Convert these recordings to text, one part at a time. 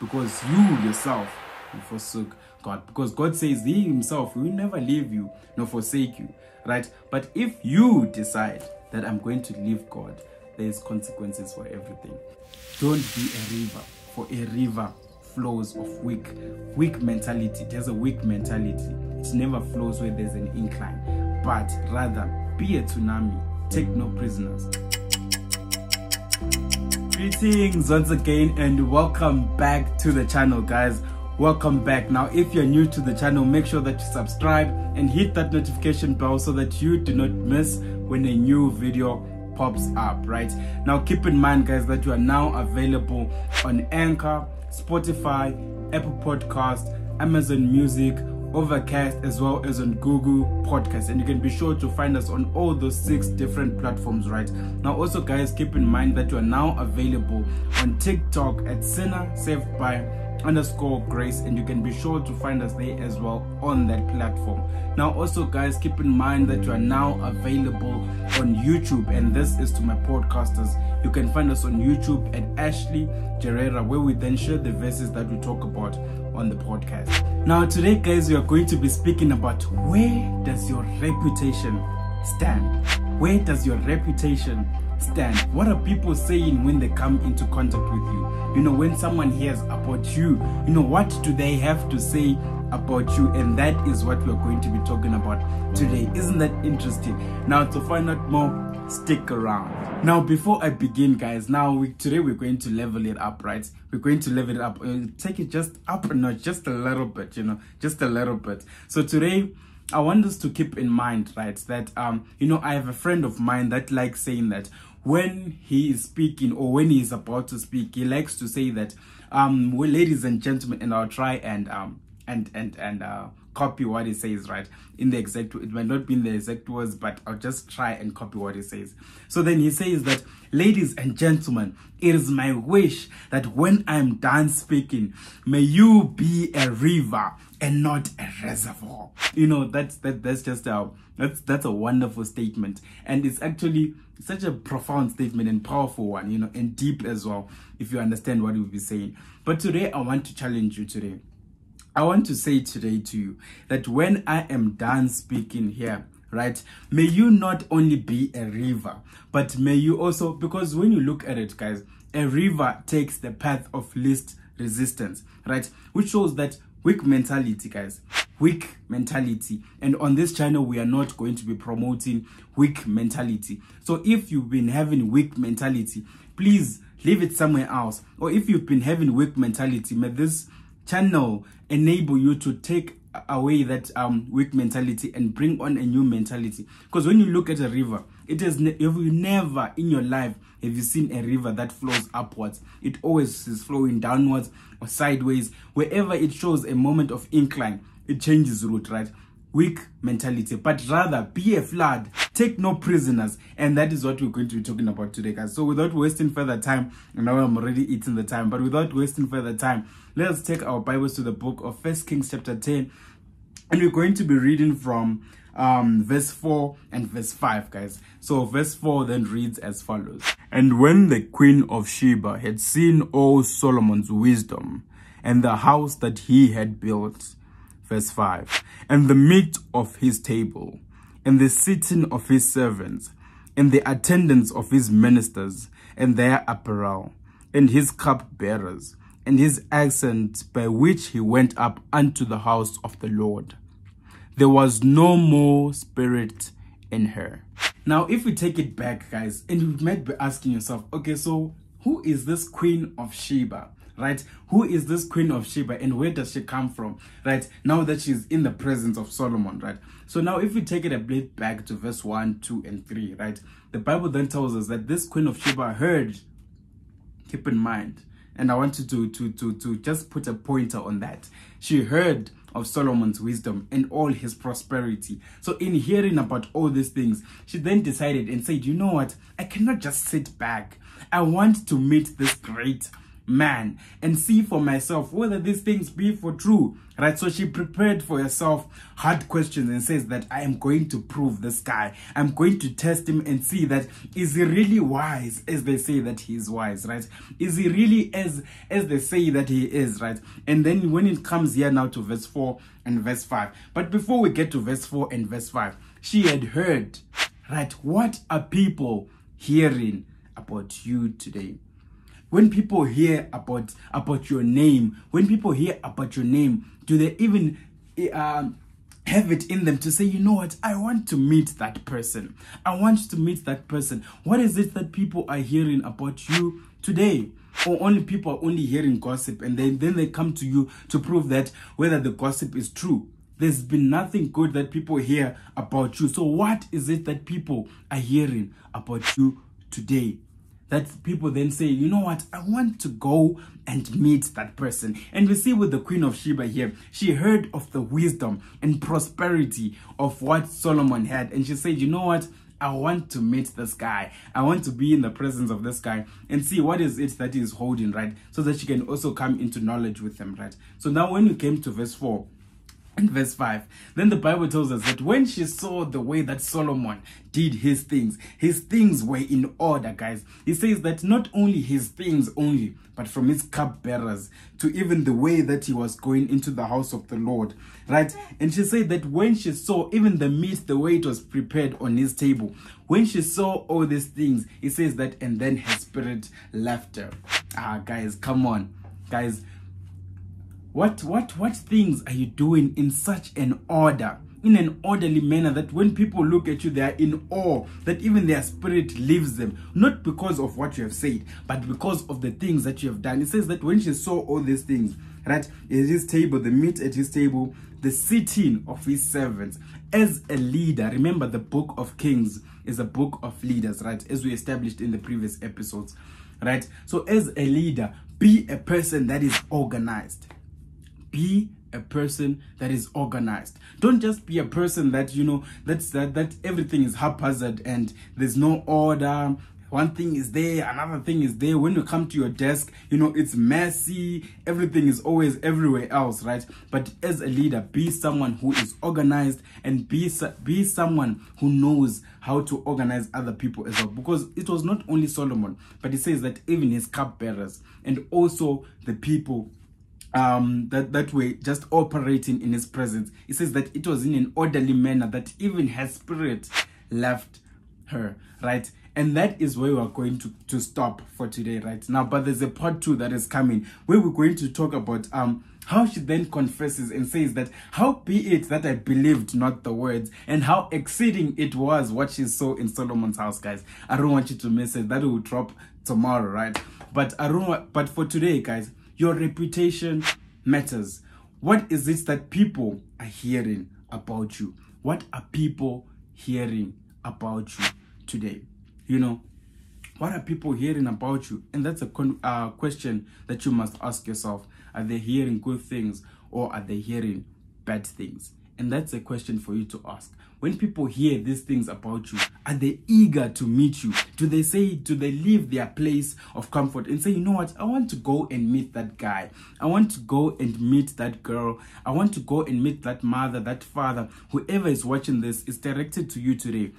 because you yourself you forsook God. Because God says He Himself will never leave you nor forsake you, right? But if you decide that I'm going to leave God, there's consequences for everything. Don't be a river, for a river flows of weak mentality. There's a weak mentality. It never flows where there's an incline, but rather be a tsunami. Take no prisoners. Greetings once again and welcome back to the channel, guys. Welcome back. Now, if you're new to the channel, make sure that you subscribe and hit that notification bell so that you do not miss when a new video pops up, right? Now, keep in mind, guys, that you are now available on Anchor, Spotify, Apple Podcast, Amazon Music, Overcast, as well as on Google Podcasts, and you can be sure to find us on all those 6 different platforms, right? Now, also, guys, keep in mind that you are now available on TikTok at sinner_grace, and you can be sure to find us there as well on that platform. Now, also, guys, keep in mind that you are now available on YouTube, and this is to my podcasters. You can find us on YouTube at Ashley Gerera, where we then share the verses that we talk about on the podcast. Now, today, guys, we are going to be speaking about where does your reputation stand? Where does your reputation stand? What are people saying when they come into contact with you? You know, when someone hears about you, you know, what do they have to say about you? And that is what we are going to be talking about today. Isn't that interesting? Now, to find out more, stick around. Now, before I begin, guys, today we're going to level it up, right? We're going to level it up, take it just up a notch, just a little bit, you know, just a little bit. So today, I want us to keep in mind, right, that you know, I have a friend of mine that likes saying that when he is speaking or when he is about to speak, he likes to say that, well, ladies and gentlemen, and I'll try and copy what he says, right? In the exact, it might not be in the exact words, but I'll just try and copy what he says. So then he says that, ladies and gentlemen, it is my wish that when I'm done speaking, may you be a river and not a reservoir. You know, that's just that's a wonderful statement, and it's actually such a profound statement and powerful one, you know, and deep as well, if you understand what we'll be saying. But today, I want to challenge you today. I want to say today to you that when I am done speaking here, right, may you not only be a river, but may you also, because when you look at it, guys, a river takes the path of least resistance, right, which shows that weak mentality, guys, weak mentality. And on this channel, we are not going to be promoting weak mentality. So if you've been having weak mentality, please leave it somewhere else. Or if you've been having weak mentality, may this channel enable you to take away that weak mentality and bring on a new mentality. Because when you look at a river, it is never in your life have you seen a river that flows upwards. It always is flowing downwards or sideways. Wherever it shows a moment of incline, it changes route, right? Weak mentality, but rather be a flood, take no prisoners. And that is what we're going to be talking about today, guys. So without wasting further time, and now I'm already eating the time, but without wasting further time, let's take our Bibles to the book of 1 Kings chapter 10, and we're going to be reading from verse 4 and verse 5, guys. So verse 4 then reads as follows: And when the queen of Sheba had seen all Solomon's wisdom and the house that he had built, verse 5, and the meat of his table, and the sitting of his servants, and the attendance of his ministers, and their apparel, and his cupbearers, and his accent by which he went up unto the house of the Lord, there was no more spirit in her. Now, if we take it back, guys, and you might be asking yourself, okay, so who is this queen of Sheba? Right? Who is this queen of Sheba and where does she come from? Right? Now that she's in the presence of Solomon, right? So now if we take it a bit back to verse 1, 2, and 3, right? The Bible then tells us that this queen of Sheba heard, keep in mind, and I want you to just put a pointer on that. She heard of Solomon's wisdom and all his prosperity. So in hearing about all these things, she then decided and said, you know what? I cannot just sit back. I want to meet this great man and see for myself whether these things be for true, right? So she prepared for herself hard questions and says that I am going to prove this guy. I'm going to test him and see that is he really wise as they say that he is wise, right? Is he really as they say that he is, right? And then when it comes here now to verse 4 and verse 5. But before we get to verse 4 and verse 5, she had heard, right? What are people hearing about you today? When people hear about your name, when people hear about your name, do they even have it in them to say, you know what, I want to meet that person. I want to meet that person. What is it that people are hearing about you today? Or only people are only hearing gossip and then they come to you to prove that whether the gossip is true. There's been nothing good that people hear about you. So what is it that people are hearing about you today? That people then say, you know what, I want to go and meet that person. And we see with the Queen of Sheba here, she heard of the wisdom and prosperity of what Solomon had. And she said, you know what, I want to meet this guy. I want to be in the presence of this guy and see what is it that he is holding, right? So that she can also come into knowledge with him, right? So now when we came to verse 4, in verse 5, then the Bible tells us that when she saw the way that Solomon did his things were in order, guys. He says that not only his things only, but from his cupbearers to even the way that he was going into the house of the Lord, right? And she said that when she saw even the meat, the way it was prepared on his table, when she saw all these things, he says that, and then her spirit left her. Guys, come on, guys. What things are you doing in such an order, in an orderly manner, that when people look at you, they are in awe, that even their spirit leaves them, not because of what you have said, but because of the things that you have done. It says that when she saw all these things, right, at his table, the meat at his table, the sitting of his servants, as a leader. Remember, the book of Kings is a book of leaders, right, as we established in the previous episodes, right? So as a leader, be a person that is organized. Be a person that is organized. Don't just be a person that, you know, that everything is haphazard and there's no order. One thing is there, another thing is there. When you come to your desk, you know, it's messy. Everything is always everywhere else, right? But as a leader, be someone who is organized and be someone who knows how to organize other people as well. Because it was not only Solomon, but it says that even his cupbearers and also the people that were just operating in his presence. It says that it was in an orderly manner that even her spirit left her, right? And that is where we're going to stop for today, right now. But there's a part 2 that is coming, where we're going to talk about how she then confesses and says that, how be it that I believed not the words, and how exceeding it was what she saw in Solomon's house, guys. I don't want you to miss it. That will drop tomorrow, right? But but for today, guys, your reputation matters. What is it that people are hearing about you? What are people hearing about you today? You know, what are people hearing about you? And that's a question that you must ask yourself. Are they hearing good things or are they hearing bad things? And that's a question for you to ask. When people hear these things about you, are they eager to meet you? Do they leave their place of comfort and say, you know what, I want to go and meet that guy. I want to go and meet that girl. I want to go and meet that mother, that father. Whoever is watching this is directed to you today.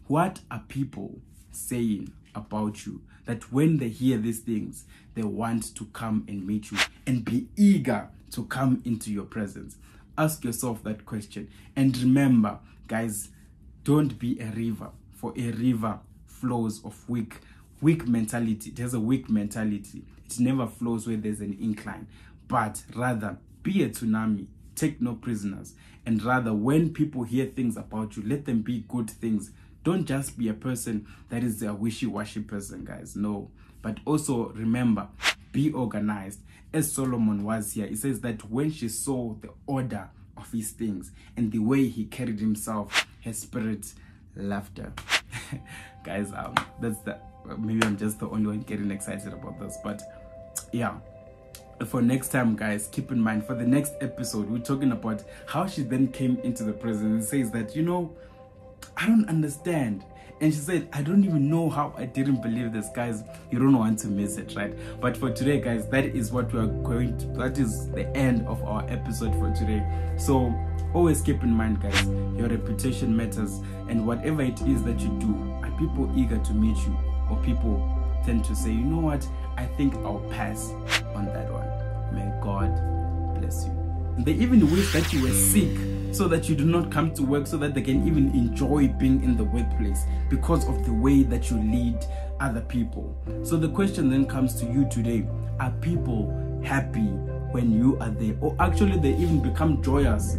What are people saying about you that when they hear these things, they want to come and meet you and be eager to come into your presence? Ask yourself that question. And remember, guys, don't be a river, for a river flows of weak mentality. It has a weak mentality. It never flows where there's an incline, but rather be a tsunami. Take no prisoners. And rather, when people hear things about you, let them be good things. Don't just be a person that is a wishy-washy person, guys. No. But also remember, be organized. As Solomon was here, it says that when she saw the order of his things and the way he carried himself, her spirit left her. Guys, maybe I'm just the only one getting excited about this, but yeah. For next time, guys, keep in mind, for the next episode, we're talking about how she then came into the presence and says that, you know, I don't understand. And she said, I don't even know how I didn't believe this, guys. You don't want to miss it, right? But for today, guys, that is what we are going to, that is the end of our episode for today. So always keep in mind, guys, your reputation matters, and whatever it is that you do, are people eager to meet you, or people tend to say, you know what, I think I'll pass on that one. May God bless you. They even wish that you were sick so that you do not come to work, so that they can even enjoy being in the workplace because of the way that you lead other people. So the question then comes to you today, are people happy when you are there? Or actually they even become joyous